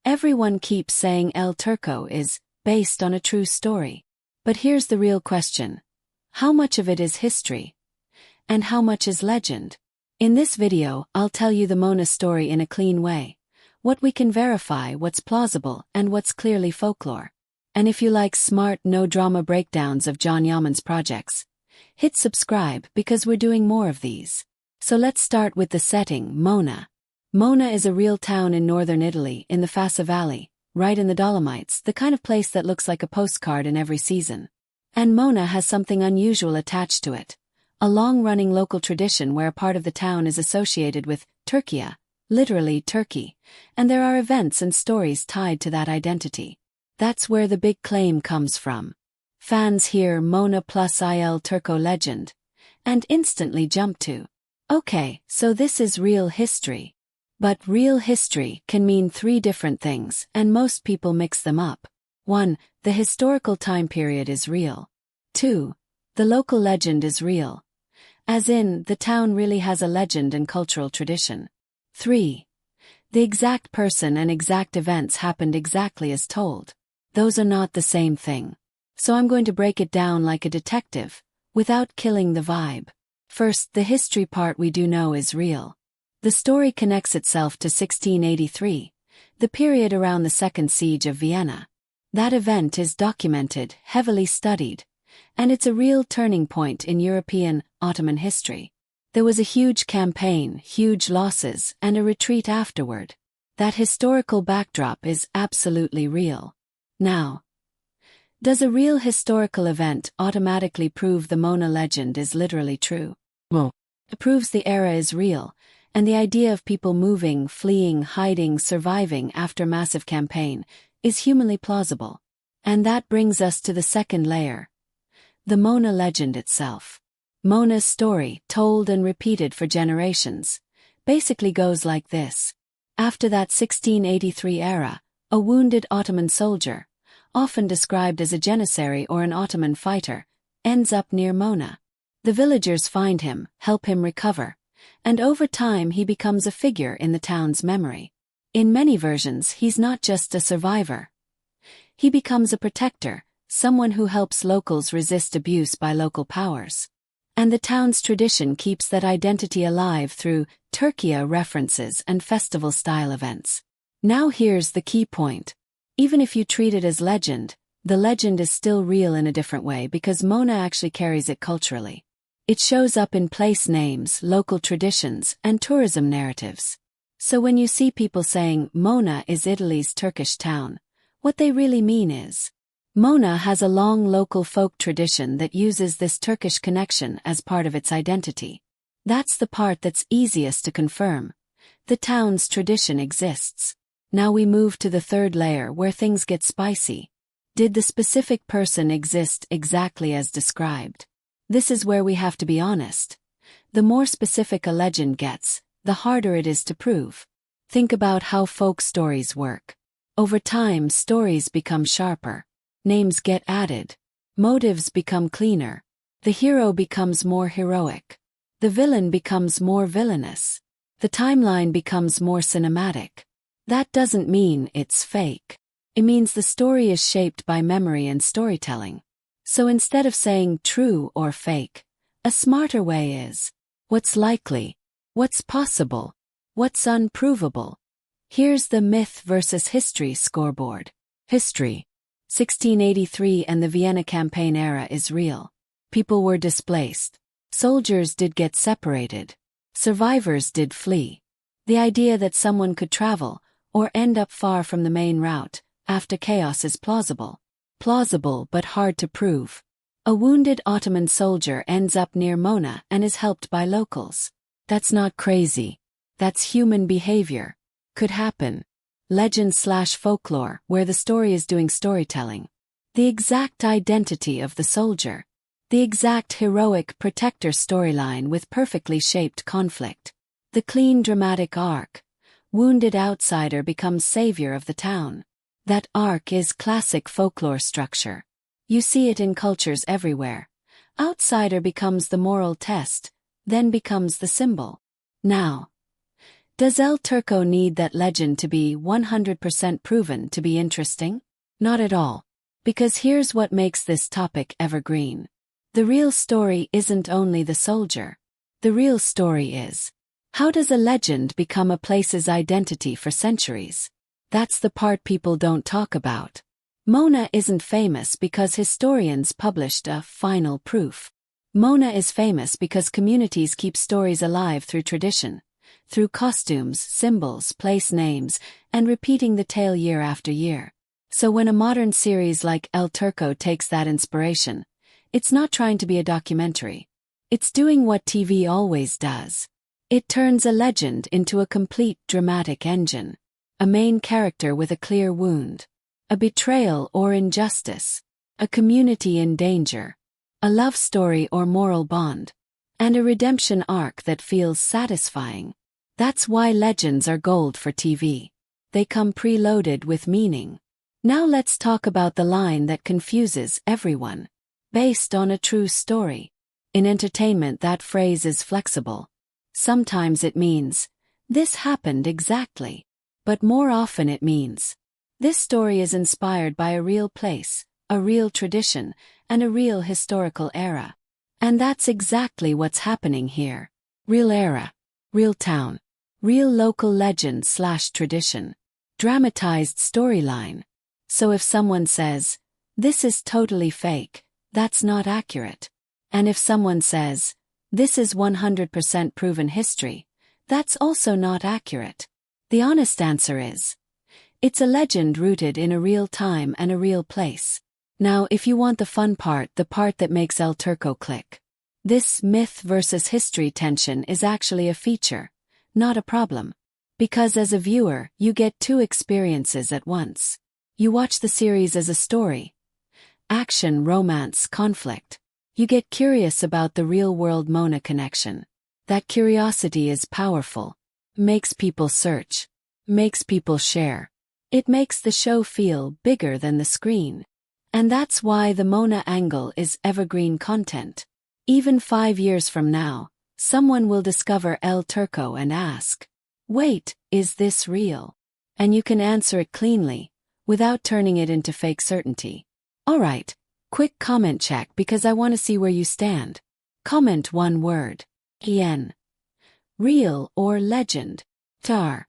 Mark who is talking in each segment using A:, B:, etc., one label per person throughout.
A: Everyone keeps saying El Turco is based on a true story. But here's the real question. How much of it is history? And how much is legend? In this video, I'll tell you the Moena story in a clean way. What we can verify, what's plausible, and what's clearly folklore. And if you like smart, no-drama breakdowns of John Yaman's projects, hit subscribe because we're doing more of these. So let's start with the setting, Moena. Moena is a real town in northern Italy, in the Fassa Valley, right in the Dolomites, the kind of place that looks like a postcard in every season. And Moena has something unusual attached to it. A long-running local tradition where a part of the town is associated with Turkey, literally Turkey, and there are events and stories tied to that identity. That's where the big claim comes from. Fans hear Moena plus Il Turco legend, and instantly jump to, okay, so this is real history. But real history can mean three different things, and most people mix them up. 1. The historical time period is real. 2. The local legend is real. As in, the town really has a legend and cultural tradition. 3. The exact person and exact events happened exactly as told. Those are not the same thing. So I'm going to break it down like a detective, without killing the vibe. First, the history part we do know is real. The story connects itself to 1683, the period around the Second Siege of Vienna. That event is documented, heavily studied, and it's a real turning point in European, Ottoman history. There was a huge campaign, huge losses, and a retreat afterward. That historical backdrop is absolutely real. Now, does a real historical event automatically prove the Moena legend is literally true?
B: No.
A: It proves the era is real, and the idea of people moving, fleeing, hiding, surviving after massive campaign is humanly plausible. And that brings us to the second layer. The Moena legend itself. Moena's story, told and repeated for generations, basically goes like this. After that 1683 era, a wounded Ottoman soldier, often described as a janissary or an Ottoman fighter, ends up near Moena. The villagers find him, help him recover, and over time he becomes a figure in the town's memory. In many versions, he's not just a survivor. He becomes a protector, someone who helps locals resist abuse by local powers. And the town's tradition keeps that identity alive through Turkey references and festival-style events. Now here's the key point. Even if you treat it as legend, the legend is still real in a different way because Moena actually carries it culturally. It shows up in place names, local traditions, and tourism narratives. So when you see people saying Moena is Italy's Turkish town, what they really mean is, Moena has a long local folk tradition that uses this Turkish connection as part of its identity. That's the part that's easiest to confirm. The town's tradition exists. Now we move to the third layer where things get spicy. Did the specific person exist exactly as described? This is where we have to be honest. The more specific a legend gets, the harder it is to prove. Think about how folk stories work. Over time, stories become sharper. Names get added. Motives become cleaner. The hero becomes more heroic. The villain becomes more villainous. The timeline becomes more cinematic. That doesn't mean it's fake. It means the story is shaped by memory and storytelling. So instead of saying true or fake, a smarter way is, what's likely? What's possible? What's unprovable? Here's the myth versus history scoreboard. History. 1683 and the Vienna campaign era is real. People were displaced. Soldiers did get separated. Survivors did flee. The idea that someone could travel, or end up far from the main route, after chaos is plausible. Plausible but hard to prove. A wounded Ottoman soldier ends up near Moena and is helped by locals. That's not crazy. That's human behavior. Could happen. Legend/folklore, where the story is doing storytelling. The exact identity of the soldier. The exact heroic protector storyline with perfectly shaped conflict. The clean dramatic arc. Wounded outsider becomes savior of the town. That arc is classic folklore structure. You see it in cultures everywhere. Outsider becomes the moral test, then becomes the symbol. Now, Does El Turco need that legend to be 100% proven to be interesting? Not at all. Because here's what makes this topic evergreen. The real story isn't only the soldier. The real story is, how does a legend become a place's identity for centuries? That's the part people don't talk about. Moena isn't famous because historians published a final proof. Moena is famous because communities keep stories alive through tradition, through costumes, symbols, place names, and repeating the tale year after year. So when a modern series like El Turco takes that inspiration, it's not trying to be a documentary. It's doing what TV always does. It turns a legend into a complete dramatic engine. A main character with a clear wound. A betrayal or injustice. A community in danger. A love story or moral bond. And a redemption arc that feels satisfying. That's why legends are gold for TV. They come preloaded with meaning. Now let's talk about the line that confuses everyone. Based on a true story. In entertainment, that phrase is flexible. Sometimes it means, this happened exactly. But more often it means, this story is inspired by a real place, a real tradition, and a real historical era. And that's exactly what's happening here. Real era. Real town. Real local legend/tradition. Dramatized storyline. So if someone says, this is totally fake, that's not accurate. And if someone says, this is 100% proven history, that's also not accurate. The honest answer is, it's a legend rooted in a real time and a real place. Now if you want the fun part, the part that makes El Turco click. This myth versus history tension is actually a feature, not a problem. Because as a viewer, you get two experiences at once. You watch the series as a story. Action, romance, conflict. You get curious about the real-world Moena connection. That curiosity is powerful. Makes people search. Makes people share. It makes the show feel bigger than the screen. And that's why the Moena angle is evergreen content. Even 5 years from now, someone will discover El Turco and ask, wait, is this real? And you can answer it cleanly, without turning it into fake certainty. Alright, quick comment check because I want to see where you stand. Comment one word. En. Real or legend. Tar.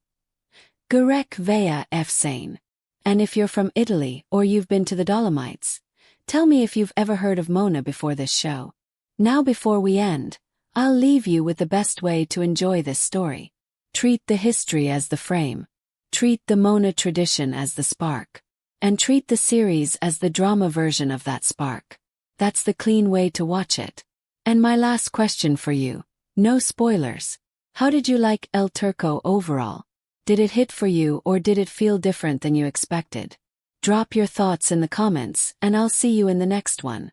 A: Gurek veya efsane. And if you're from Italy or you've been to the Dolomites, tell me if you've ever heard of Moena before this show. Now before we end, I'll leave you with the best way to enjoy this story. Treat the history as the frame. Treat the Moena tradition as the spark. And treat the series as the drama version of that spark. That's the clean way to watch it. And my last question for you. No spoilers. How did you like El Turco overall? Did it hit for you or did it feel different than you expected? Drop your thoughts in the comments and I'll see you in the next one.